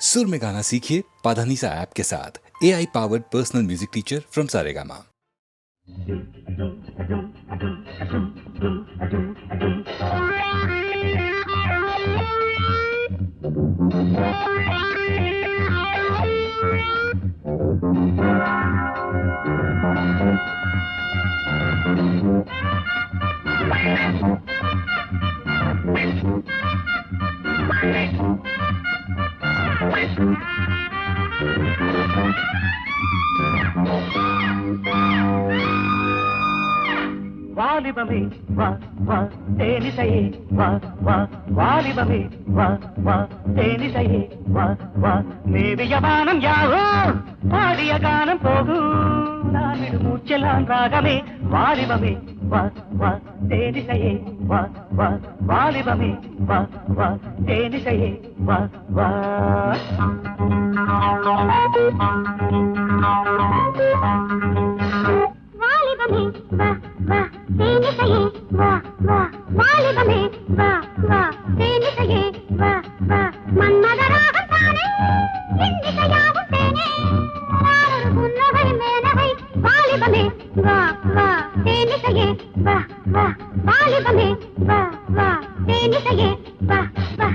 सुर में गाना सीखिए पाधानीसा ऐप के साथ AI powered personal music teacher from Saregama. வாலிபமே வா வா தேனிசையே வா வா வாலிபமே வா வா தேனிசையே வா வா மேவிய வானம் யாவோ பாடிய கானம் போகும் நான் விடு மூச்செல்லாம் ராகமே வாலிபமே வா வா தேனிசையே வா வா வாலிபமே வா வா தேனிசையே வா வா வாலிபமே வா வா தேனிசையே வா வா வாலிபமே வா வா தேனிசையே வா வா மன்மதராகம் தானே இன்னிசையாகும் தேனே நாளொரு புன்னகை மேனகை வாலிபமே வா வா தேனிசையே வா வா வாலிபமே வா வா தேனிசையே வா வா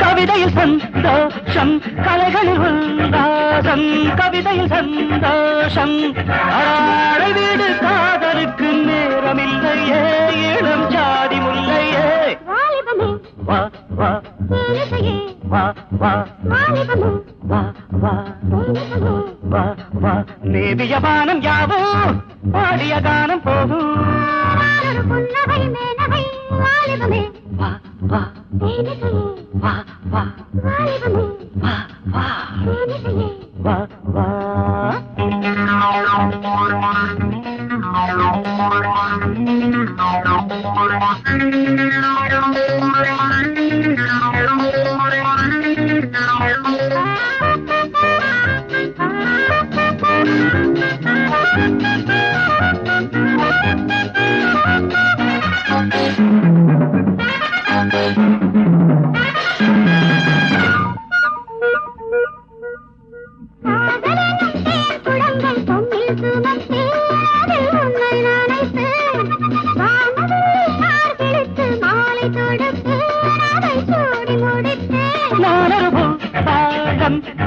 கவிதையில் சந்தோஷம் கலைகளில் உல்லாசம் கவிதையில் சந்தோஷம் ஆடை வீடு காதலுக்கு நேரமில்லையே இளம் ஜாதி முல்லையே வாலிபமே வா வா தேனிசையே வா வா வாலிபமே வா வா தேனிசையே வா வா நேவிய வானம் யாவோ பாடிய கானம் போகும் நாளொரு புன்னகை மேனகை வாலிபமே வா வா தேனிசையே வா வா வாலிபமே வா வா தேனிசையே வா வா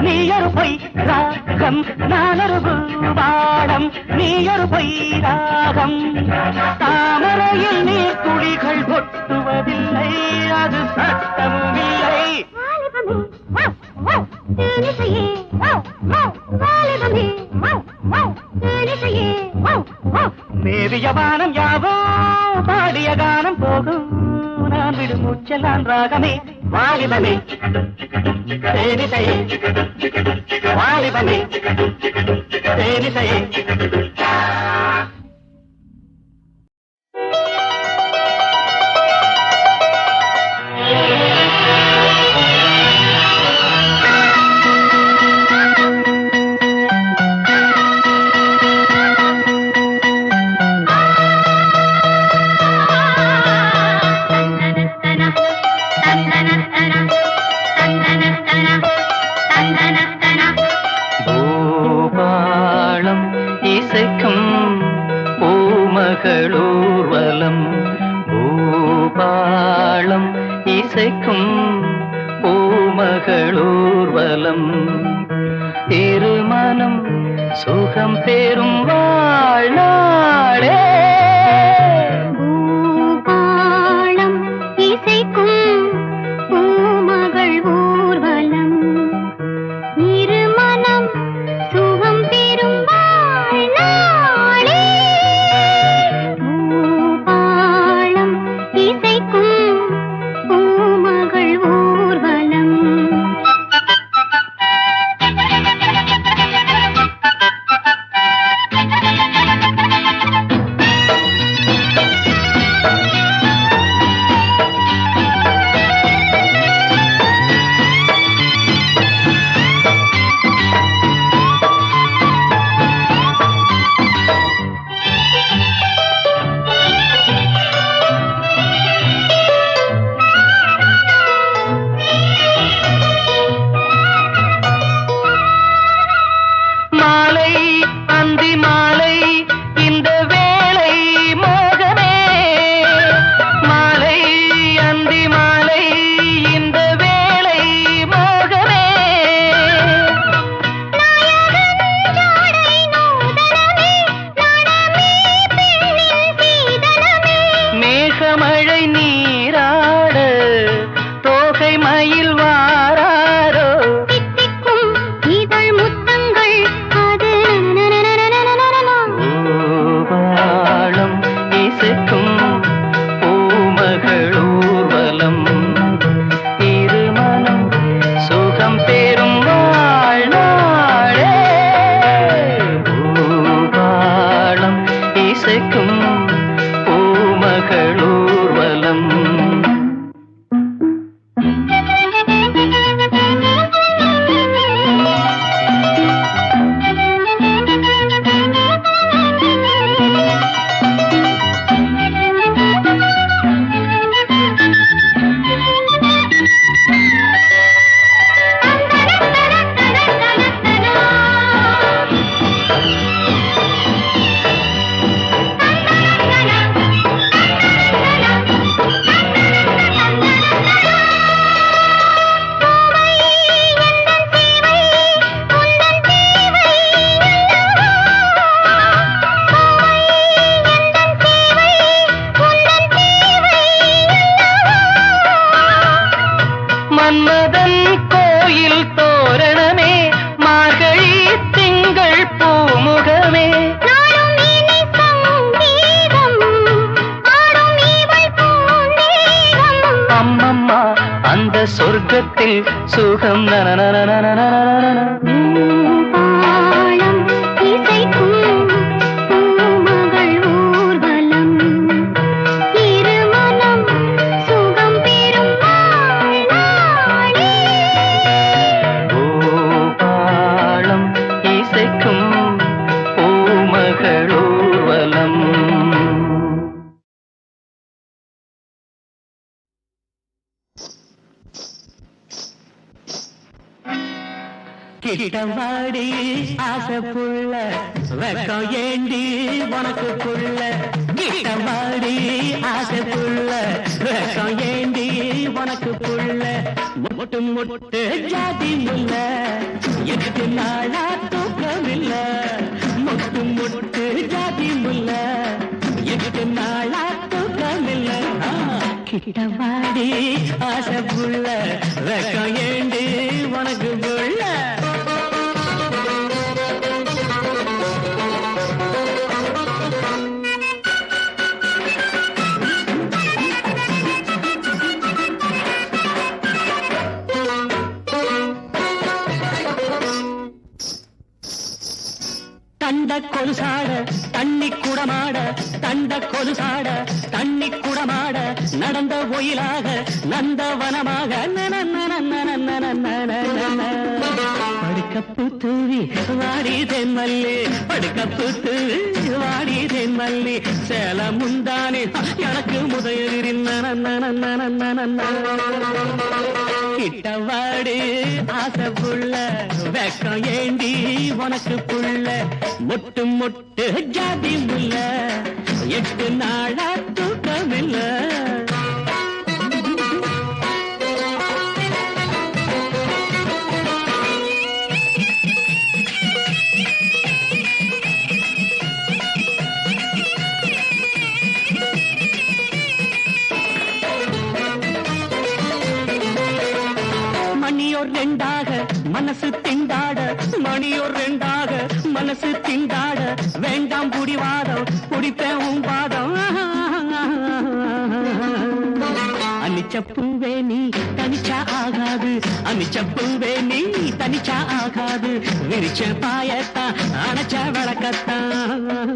நீயொரு பொய் ராகம் நானொரு பாடம் நீயொரு பொய் ராகம் தாமரையில் நீர் துளிகள் கொட்டுவதில்லை அது சட்டமும் இல்லை தேனிசையே வாலிபமே தேனிசையே மேவிய வானம் யாவோ பாடிய கானம் போகும் நான் விடு மூச்செல்லாம் ராகமே வாலிபமே தேனிசையே வாலிபமே தேனிசையே பூபாளம் இசைக்கும் பூமகளூர்வலம் பூபாளம் இசைக்கும் பூமகளூர்வலம் திருமணம் சுகம் பெறும் வாழ்நாளே பூபாளம் இசைக்கும் பூமகள் மன்மதன் கோயில் தோரணமே மார்கழி திங்கள் பூமுகமே நாளும் இனி சங்கீதம் ஆடும் இவள் பூந்தேகம் அம்மம்மா அந்த சொர்க்கத்தில் சுகம் தாளம் இசைக்கும் பூமகள் ஊர்வலம் இருமனம் சுகம் பெறும் நாளே பூபாளம் இசைக்கும் பூமகளூர்வலம் கிட்டவாடி ஆசை புள்ள வெக்கம் ஏண்டி உனக்கு புள்ள கிட்டவாடி ஆசை புள்ள வெக்கம் ஏண்டி உனக்கு புள்ள முட்டு முட்டு ஜாதி முல்ல எட்டு நாளா தூக்கம் இல்ல முட்டு முட்டு ஜாதி முல்ல எட்டு நாளா தூக்கம் இல்ல கிட்டவாடி ஆசை புள்ள வெக்கம் ஏண்டி உனக்கு புள்ள தண்ட கொலுசாட தண்ணி குடமாட தண்ட கொலுசாட தண்ணி குடமாட நடந்த ஒயிலாக நந்தவனமாக படுக்கப்பு தூவி வாடி தென்மல்லி படுக்கப்பு தூவி வாடி தென்மல்லி சேல முந்தானே எனக்கு முதலிரின் கிட்டவாடி ஆசை புள்ள வெக்கம் ஏண்டி உனக்கு புள்ள முட்டு முட்டு ஜாதி முல்ல எட்டு நாளா தூக்கமில்ல மணியோர் ரெண்டாக மனசு திண்டாட மணியோர் ரெண்டாக மனசு திண்டாட வேண்டாம் புடிவாதம் குடிப்பேன் உன் பாதம் அனிச்சப்பூவே நீ தனிச்சா ஆகாது அனிச்சப்பூவே நீ தனிச்சா ஆகாது விரிச்ச பாயத்தான் அணைச்ச விளக்கத்தான்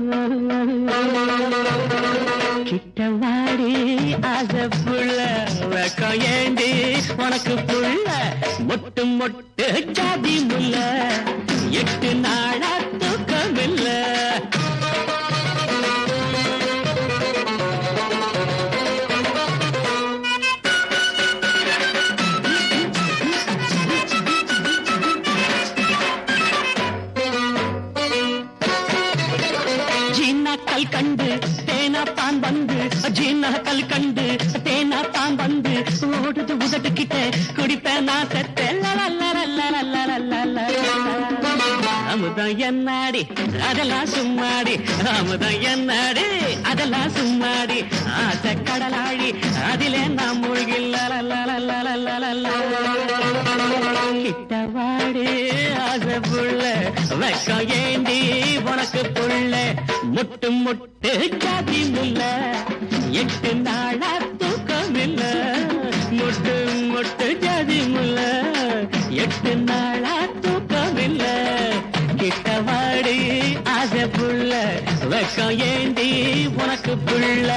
கிட்டவாடி ஆசை புள்ள வெக்கம் ஏண்டி உனக்கு புள்ள மொட்டு மொட்டு ஜாதி முல்ல எட்டு நாளா தூக்கமில்ல ஜீனாக்கள் கண்டு தேனாத்தான் வந்து ஜீனாக்கள் கண்டு தேனாத்தான் வந்து ஓடுது உதட்டுக்கிட்ட குடிப்பேன் நான் செத்தேன் அமுதம் என்னாடி அதெல்லாம் சும்மாடி அமுதம் என்னாடி அதெல்லாம் சும்மாடி ஆசை கடலாழி அதிலே நாம் மூழ்கில்ல கிட்டவாடி ஆசை புள்ள வெக்கம் ஏண்டி உனக்கு புள்ள முட்டு முட்டு ஜாதி முல்ல எட்டு நாளா தூக்கமில்ல முட்டு முட்டு ஜாதி முல்ல எட்டு நாளா தூக்கமில்ல கிட்டவாடி ஆசை புள்ள வெக்கம் ஏண்டி உனக்கு புள்ள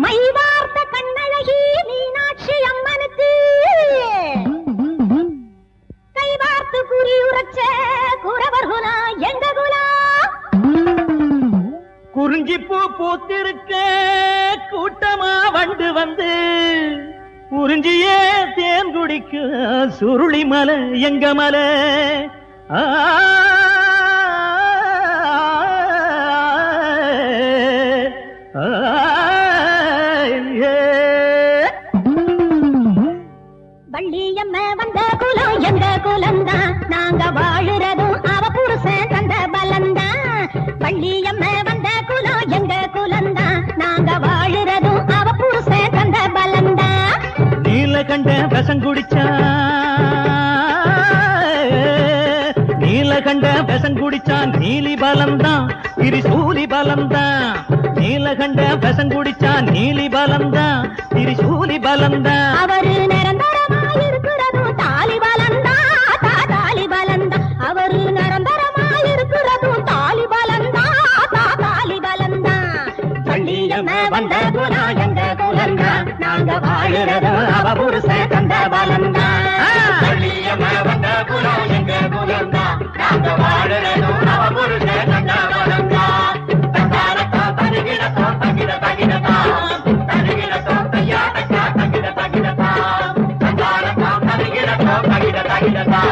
மைவார்த்த கண்ணழகி மீனாட்சி அம்மனுக்கு கைவார்த்து குறி உரைச்ச குறவர் குலா எங்க குலா குறிஞ்சி பூ பூத்திருக்க கூட்டமா வண்டு வந்து உறிஞ்சியே தேன் குடிக்க சுருளி மலை எங்க மலை வள்ளியம்ம வந்த குலம் எங்க குலம்தான் நாங்க வாழுறதும் அவ புருஷன் தந்த பலந்தான் வள்ளியம்ம வந்த குலம் எங்க குலம்தான் நாங்க வாழுறதும் அவ நீலகண்ட விஷம் குடிச்சா நீலகண்ட விஷம் குடிச்சான் நீலி பலம்தான் திரிசூலி பலம்தான் நீலகண்ட விஷம் குடிச்சான் நீலி பலம்தான் திரிசூலி பலம்தான் அவரு நிரந்தரமாயிருக்கிறதும் தாலி பலந்தா தாலி பலந்தா அவரு நிரந்தரமாயிருக்கிறதும் தாலி பலந்தா தாலி பலந்தா பள்ளியம்மா வந்த குலா எங்க குலந்தா நாங்க வாழுறது அவ புருஷ கந்த பலந்தா பள்ளியம்மா வந்த குலா எங்க குலந்தா நாங்க வாழுறது அவ புருஷ கந்த பலந்தா தந்தாரத்தா தகிடத்தா தகிட தகிடத்தா தகிடத்தா தையாடத்தா தகிட தகிடத்தா தந்தாரத்தா தகிடத்தா தகிட தகிடத்தா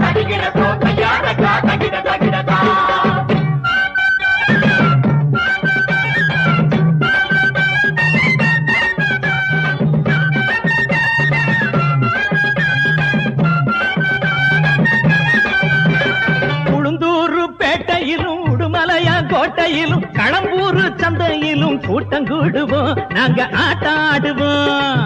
தகிடத்தா தையாடத்தா தகிட தகிடத்தா கோட்டையிலும் களம்பூர் சந்தையிலும் கூட்டம் கூடுவோம் நாங்க ஆட்டாடுவோம்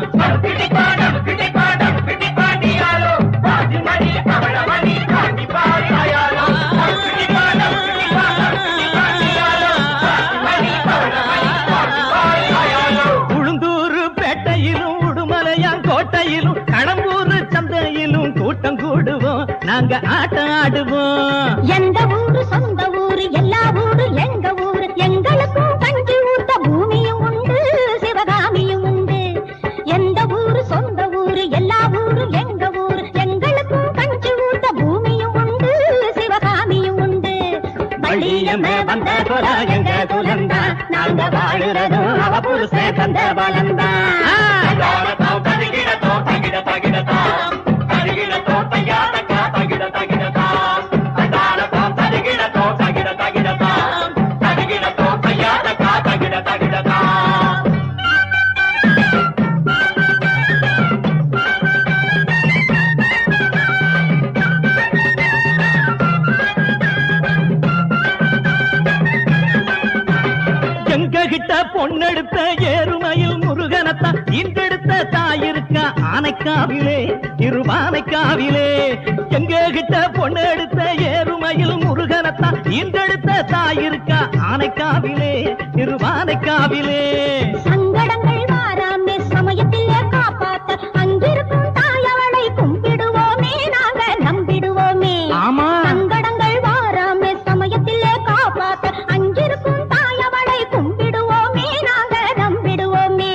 உளுந்தூர் பேட்டையிலும் உடுமலையான் கோட்டையிலும் களம்பூர் சந்தையிலும் கூட்டம் கூடுவோம் நாங்க ஆட்டாடுவோம் எந்த ஊரு சொந்த ஊரு எல்லா ஊரு எங்க ஊரு எங்களுக்கும் கஞ்சி ஊத்த பூமியும் உண்டு சிவகாமியும் உண்டு எந்த ஊரு சொந்த ஊரு எல்லா ஊரு எங்க ஊரு எங்களுக்கும் கஞ்சி ஊத்த பூமியும் உண்டு சிவகாமியும் உண்டு பள்ளியம்மே வந்த குலா எங்க குலந்தா நாங்க வாழுறதும் அவ புருஷ கந்த பலந்தா தகிடத்தோ தகிட தகிடத்தா தகிடத்தோ தையாடத்தா தகிட தகிடத்தா தந்தாரத்தா தகிடத்தோ தகிட தகிடத்தா தகிடத்தோ தையாடத்தா தகிட தகிடத்தா எங்ககிட்ட பொண்ணெடுத்த ஏறுமையில் முருகனத்தா இன்றெடுத்த தாயிருக்கா ஆனைக்காவிலே இருவானைக்காவிலே எங்ககிட்ட பொண்ணெடுத்த ஏறுமையில் முருகனத்தா இன்றெடுத்த தாயிருக்கா ஆனைக்காவிலே இருவானைக்காவிலே சங்கடங்கள் வாராமே சமயத்திலே காப்பாத்த அங்கிருக்கும் தாயவளை கும்பிடுவோமே நாங்க நம்பிடுவோமே ஆமா சங்கடங்கள் வாராமே சமயத்திலே காப்பாத்த அங்கிருக்கும் தாயவளை கும்பிடுவோமே நாங்க நம்பிடுவோமே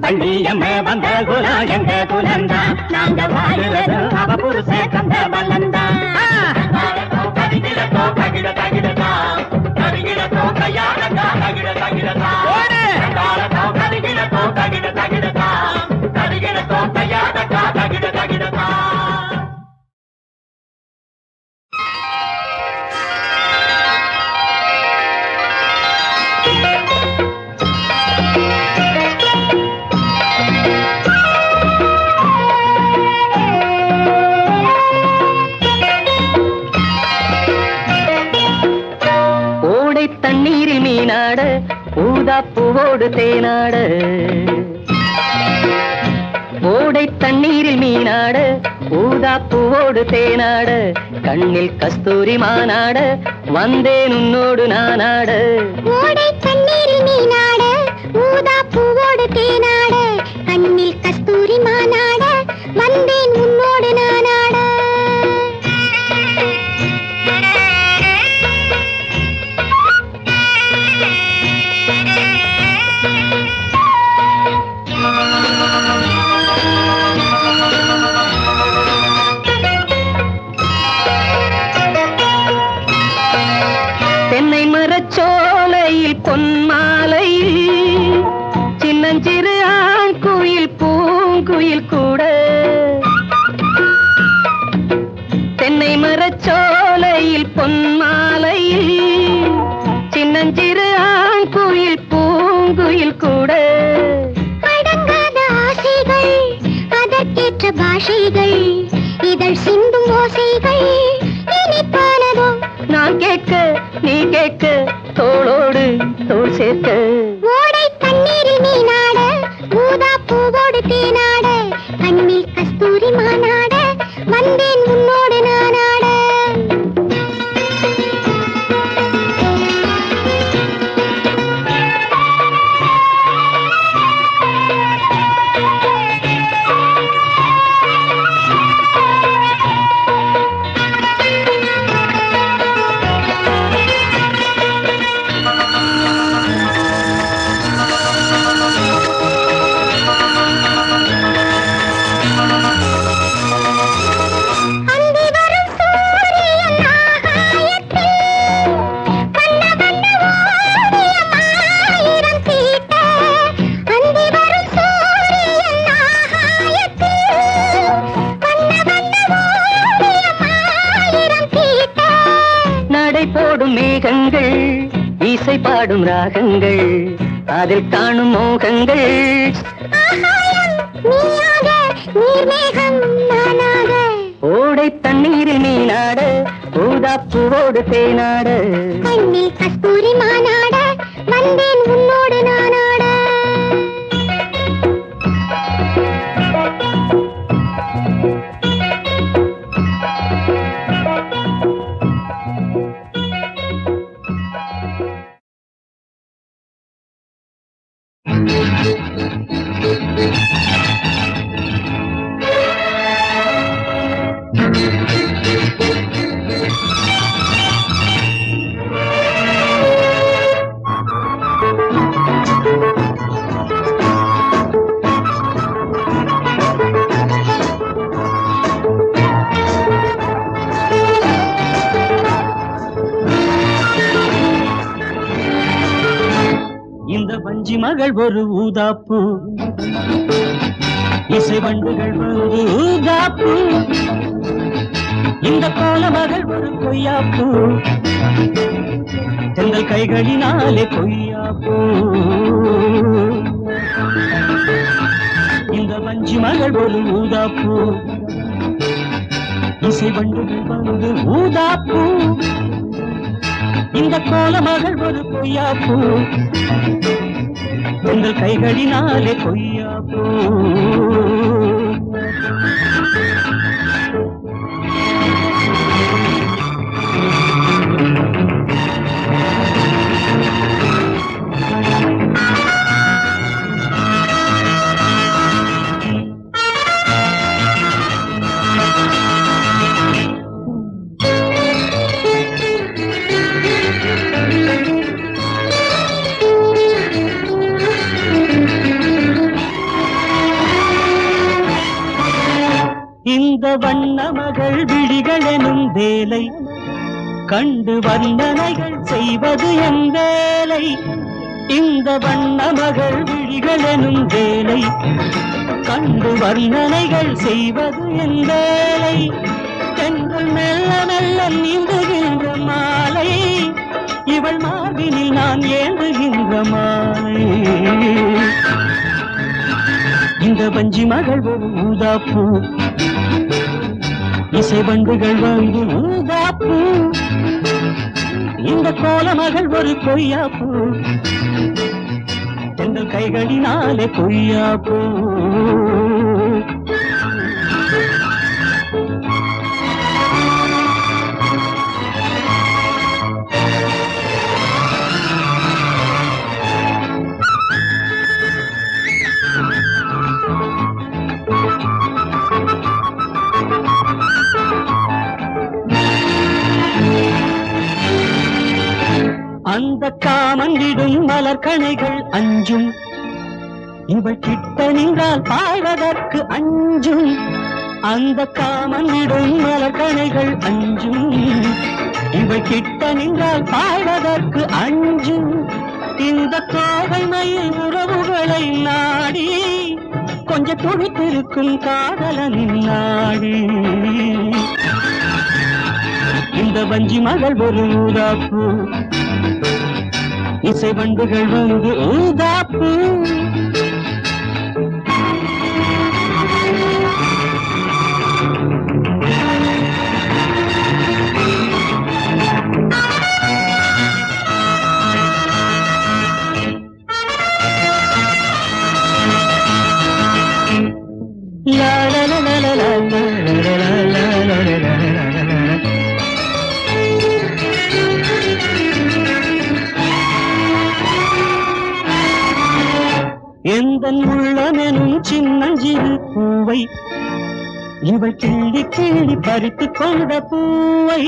பள்ளியம்மே வந்த குலா எங்க குலந்தா நாங்க வாழுறது அவ புருஷ கந்த பலந்தா தகிடத்தோ தகிட தகிடத்தா தகிடத்தோ தையாடத்தா தகிட தகிடத்தா தகிடத்தோ தகிட தகிடத்தா தகிடத்தோ தையாடத்தா தகிட தகிடத்தா தண்ணீரில் மீனாட ஊதா பூவோடு தேனாட ஓடை தண்ணீரில் மீனாட ஊதா பூவோடு தேனாட கண்ணில் கஸ்தூரி மானாட வந்தேன் உன்னோடு நானாட ஓடை தண்ணீரில் மீனாட ஊதா பூவோடு தேனாட கண்ணில் கஸ்தூரி மானாட வந்தேன் உன்னோடு நானாட தென்னை மரச்சோலையில் பொன்மாலை சின்னஞ்சிறு ஆண் குயில் பூங்குயில் கூட தென்னை மரச்சோலையில் பொன்மாலையில் சின்னஞ்சிறு ஆண் குயில் பூங்குயில் கூட அடங்காத ஆசைகள் அதற்கேற்ற பாஷைகள் இதழ் சிந்தும் ஓசைகள் இனிப்பானதோ நான் கேட்க நீ கேட்க தோளோடு தோள் சேர்க்க ஓடை தண்ணீரில் மீனாட ஊதா பூவோடு தேனாட கண்ணில் பாடும் ராகங்கள் அதில் காணும் மோகங்கள் ஓடை தண்ணீரில் நீனாட ஊதாப்பூவோடு தேனாட கண்ணில் கஸ்தூரி மாநாட வந்தேன் உன்னோடு நானாட வஞ்சி மகள் ஒரு ஊதாப்பூ இசை வண்டுகள் வந்து ஊதாப்பூ இந்த கோல மகள் ஒரு கொய்யாப்பூ தெங்கள் கைகளினாலே கொய்யாப்பூ இந்த வஞ்சி மகள் ஒரு ஊதாப்பூ இசை வண்டுகள் வந்து ஊதாப்பூ இந்த கோல மகள் ஒரு கொய்யாப்பூ எங்கள் கைகளினாலே கொய்யாப்பூ இந்த வண்ண மகள் விழிகள் எனும் வேலை கண்டு வர்ணனைகள் செய்வது என் வேலை இந்த வண்ண மகள் விழிகள் எனும் வேலை கண்டு வர்ணனைகள் செய்வது என் வேலை தென்றல் மெல்ல மெல்ல நீந்துகின்ற மாலை இவள் மார்பினில் நான் ஏந்துகின்ற மாலை இந்த வஞ்சி மகள் ஒரு ஊதாப்பூ இசை வண்டுகள் வந்து ஊதாப்பூ இந்த கோல மகள் ஒரு கொய்யாப்பூ எங்கள் கைகளினாலே கொய்யாப்பூ அந்த காமந்திடும் மலர்கணைகள் அஞ்சும் இவள் கிட்ட நின்றால் பாழ்வதற்கு அஞ்சும் அந்த காமந்திடும் மலர்கணைகள் அஞ்சும் இவள் கிட்ட நின்றால் பாழ்வதற்கு அஞ்சும் இந்த கோவை மயில் உறவுகளை நாடி கொஞ்சம் துடித்திருக்கும் காதலனின் நாடி இந்த வஞ்சி மகள் ஒரு ஊதாப்பூ இசை வண்டுகள் வந்து ஊதாப்பூ la la la la la la la la la la la எந்தன் உள்ளமெனும் சின்னஞ்சிறு பூவை இவள் கிள்ளி கிள்ளி பறித்து கொண்ட பூவை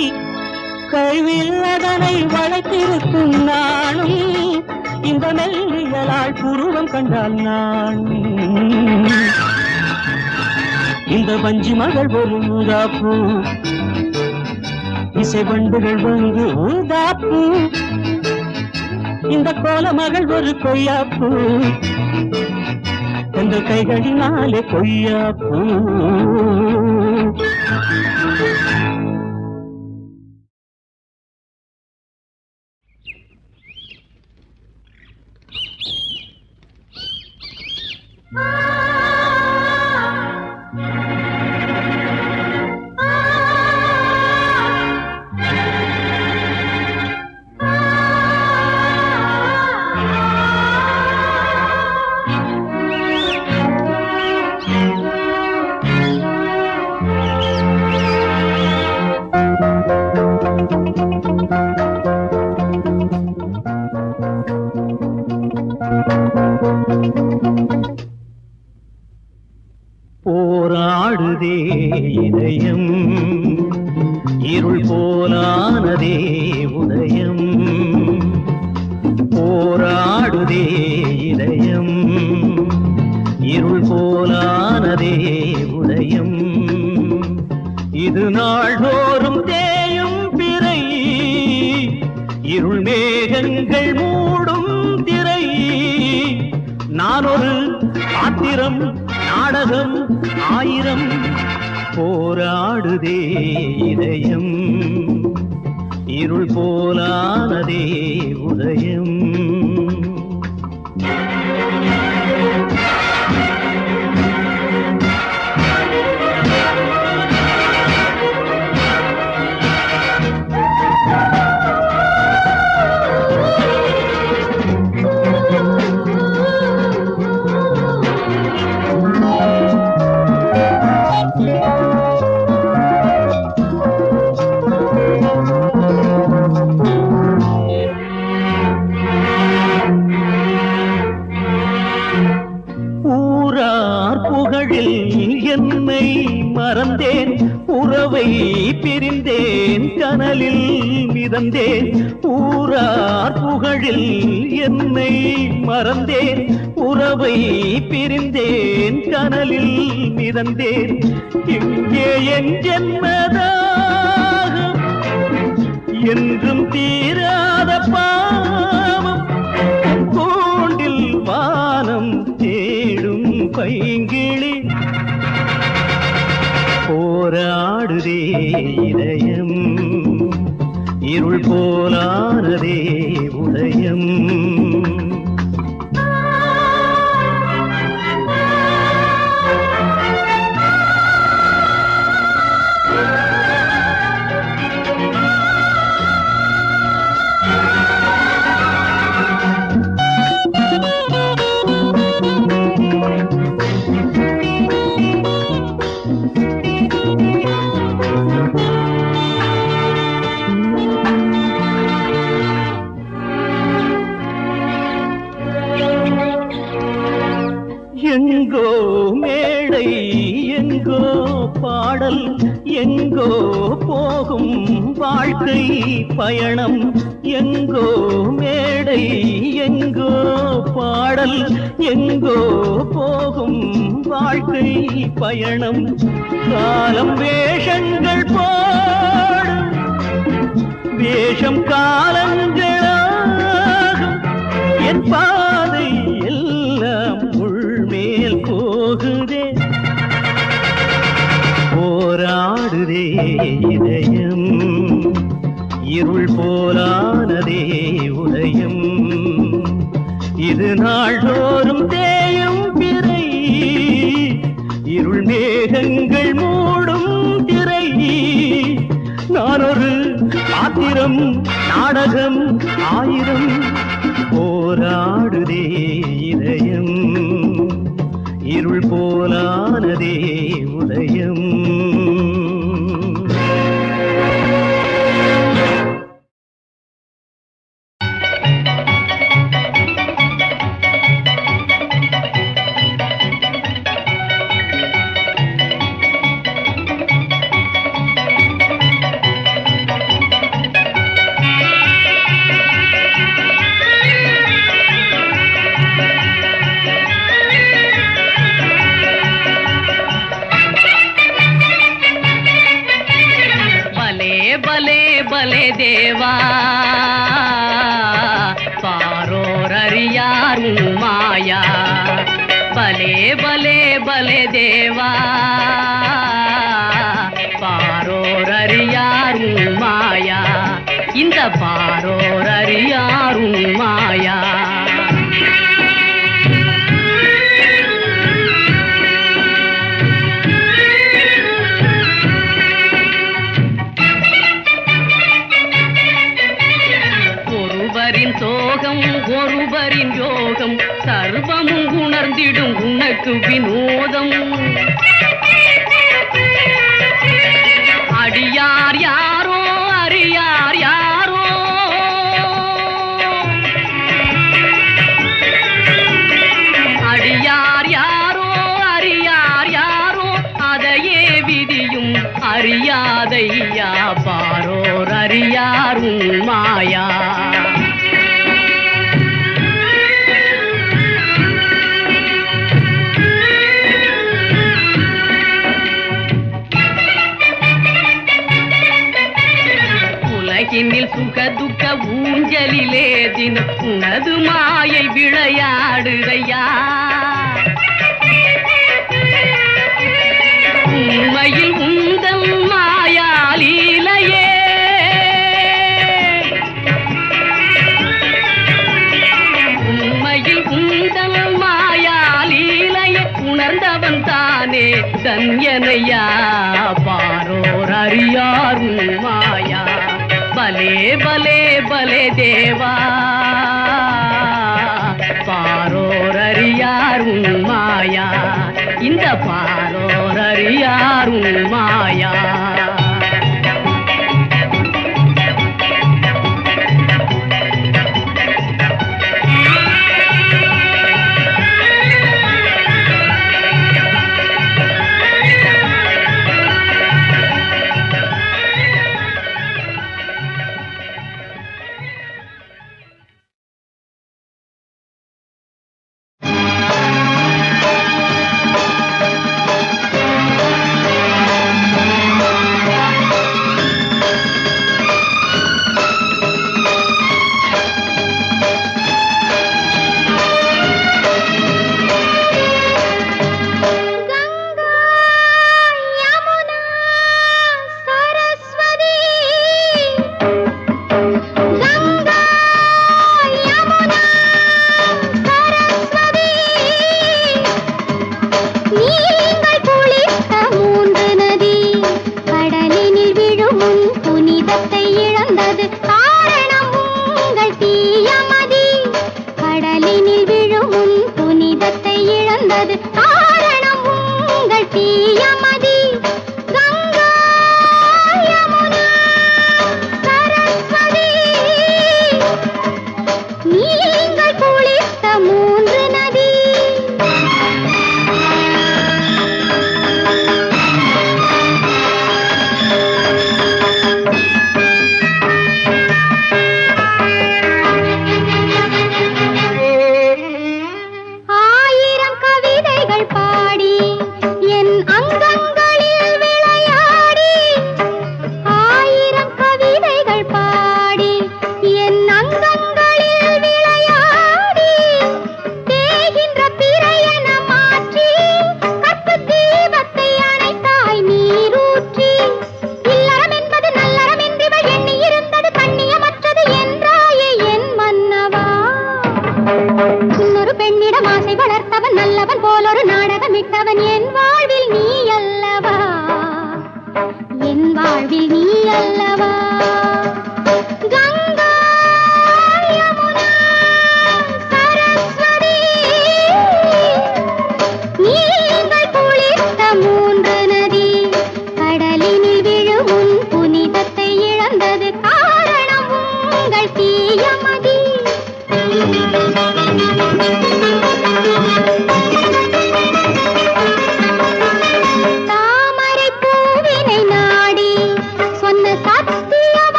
கைவில் அதனை வளைத்திருக்கும் நானும் இந்த மெல்லியலால் புருவம் கண்டால் நானும் இந்த வஞ்சி மகள் ஒரு ஊதாப்பூ இசை வண்டுகள் வந்து ஊதாப்பூ இந்த கோல மகள் ஒரு கொய்யாப்பூ எங்கள் கைகளினாலே கொய்யாப்பூ போராடுதே இதயம் இருள் போலானதே உதயம் போராடுதே இதயம் இருள் போலானதே உதயம் இது நாள்தோறும் தேயும் பிறை இருள் மேகங்கள் மூடும் திரை நான் ஒரு ஆத்திரம் நாடகம் ஆயிரம் போராடுதே இதயம் இருள் போலானதே உதயம் என்னை மறந்தேன் உறவை பிரிந்தேன் கனலில் மிதந்தேன் ஊரார் புகழில் என்னை மறந்தேன் உறவை பிரிந்தேன் கனலில் மிதந்தேன் இங்கே என் ஜென்மதாகம் என்றும் தீராத பாவம் கூண்டில் வானம் தேடும் பைங்கிளி போராடுதே இதயம் இருள் போலானதே உதயம் எங்கோ மேடை எங்கோ பாடல் எங்கோ போகும் வாழ்க்கை பயணம் எங்கோ மேடை எங்கோ பாடல் எங்கோ போகும் வாழ்க்கை பயணம் காலம் வேஷங்கள் போடும் வேஷம் காலங்களாகும் என் பாதை எல்லாம் உள்மேல் போகுதே போராடுதே இதயம் இருள் போலானதே உதயம் இது நாள்தோறும் தேயும் பிறை இருள் மேகங்கள் மூடும் திரை நான் ஒரு ஆத்திரம் நாடகம் ஆயிரம் போராடுதே இதயம் இருள் போலானதே உதயம் बले देवा पारोर अरियार माया बले बले बले देवा पारोर अरियार माया इंद पारोर अरियार माया எனக்கு வினோதம். அடியார் யாரோ அறியார் யாரோ, அடியார் யாரோ அறியார் யாரோ, அதையே விதியும் அறியாதையா பாரோர் அறியார் உன் மாயா. உலகினில் சுகதுக்க ஊஞ்சலிலே தினம் உனது மாயை விளையாடுதையா. உண்மையில் உந்தன் மாயாலீலையே, உண்மையில் உந்தன் மாயாலீலையே உணர்ந்தவன் தானே தன்யனையா பாரோர் அறியார் உன் மாயா. பலே பலே பலே தேவா பாரோர் அறியார் உன் மாயா. இந்த பாரோர் அறியார் உன் மாயா.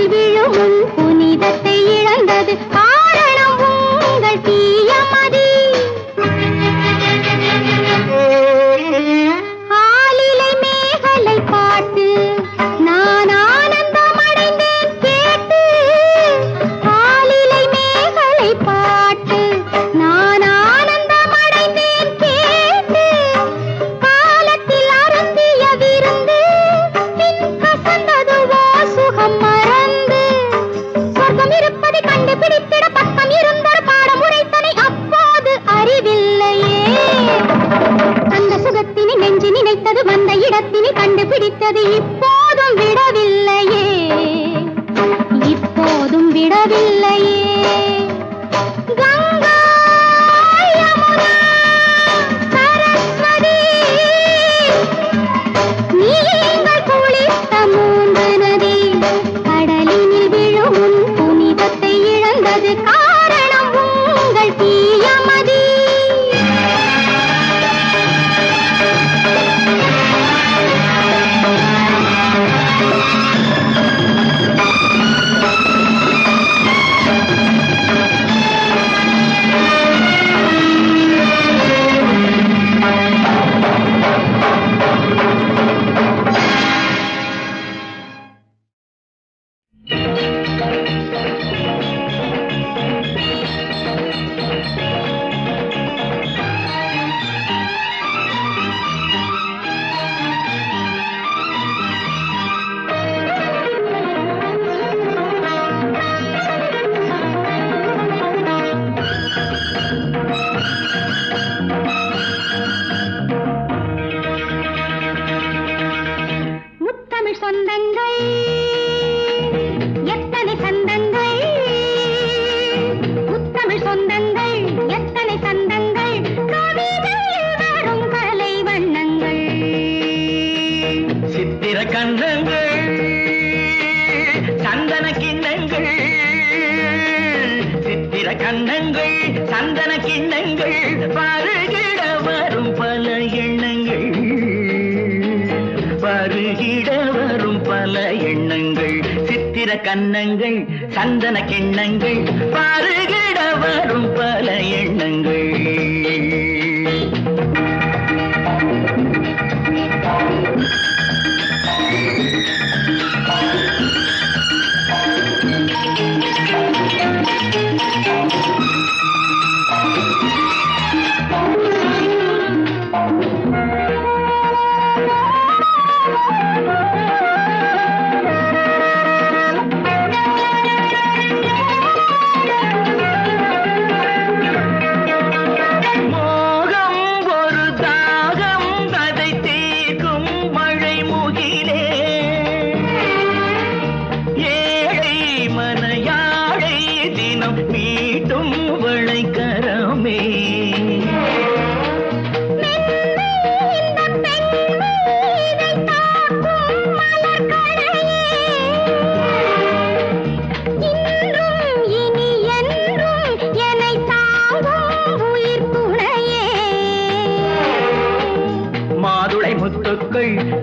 கடலினில் விழும் உன் புனிதத்தை இழந்தது காரணம் உங்கள் தீயமதி. ஆலிலை மேகலை பாட்டு நான் ஆனந்தம் அடைந்தேன் கேட்டு. ஆலிலை மேகலை பாட்டு நான் ஆனந்தம் அடைந்தேன் கேட்டு. காலத்தில் அருந்திய விருந்து பின் கசந்ததுவோ சுகம் மறந்து. சொர்க்கம் இருப்பதை கண்டுபிடித்திட பக்கம் இருந்தொரு பாடம் உரைத்தனை அப்போது அறிவில்லையே. அந்த சுகத்தினை நெஞ்சு நினைத்தது வந்த இடத்தினை கண்டுபிடித்தது இப்போதும் விடவில்லையே. இப்போதும் விடவில்லையே. கங்கா யமுனா சரஸ்வதி நீங்கள் குளித்த மூன்று நதி. கடலினில் விழும் உன் புனிதத்தை இழந்தது காரணம் உங்கள் தீயமதி. முத்தமிழ் சொந்தங்கள் எத்தனை சந்தங்கள். முத்தமிழ் சொந்தங்கள் எத்தனை சந்தங்கள். கவிதையில் வரும் கலை வண்ணங்கள். சித்திர கண்ணங்கள் சந்தன கிண்ணங்கள். சித்திர கண்ணங்கள் சந்தன கிண்ணங்கள். பருகிட வரும் பல எண்ணங்கள். பருகிட வரும் பல எண்ணங்கள். சித்திர கண்ணங்கள் சந்தன கிண்ணங்கள். பருகிட வரும் பல எண்ணங்கள்.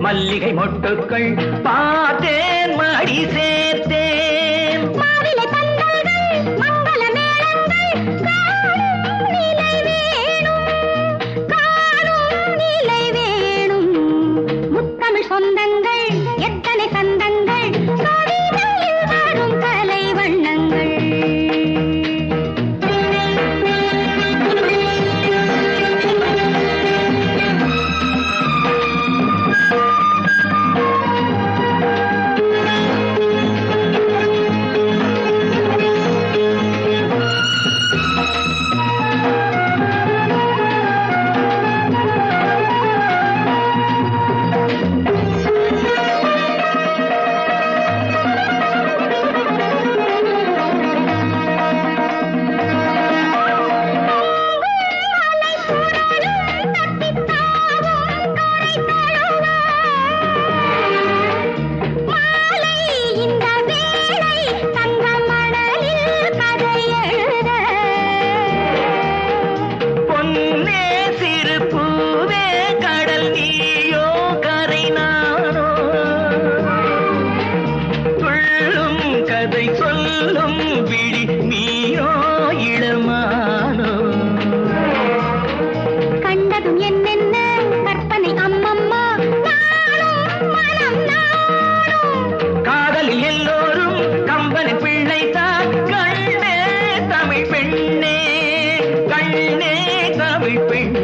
மல்லிகை மொட்டுக்கள் பார்த்தேன் மடி சேர்த்தேன். மாவிலை பந்தல்கள் மங்கள மேளங்கள் காணும் நிலை வேணும். காணும் நிலை வேணும். முத்தமிழ் சொந்தங்கள் எத்தனை சந்தங்கள். கவிதையில் வரும் கலை வண்ணங்கள்.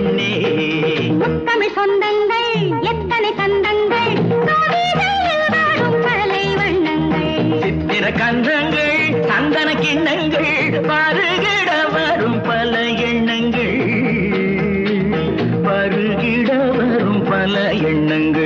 பெண்ணே முத்தமிழ் சொந்தங்கள் எத்தனை சந்தங்கள் காவிரியில் வாழும் கலை வண்ணங்கள் சித்திர கந்தங்கள் சந்தன கிண்ணங்கள் பருகிட வரும் பல எண்ணங்கள் பருகிட வரும் பல எண்ணங்கள்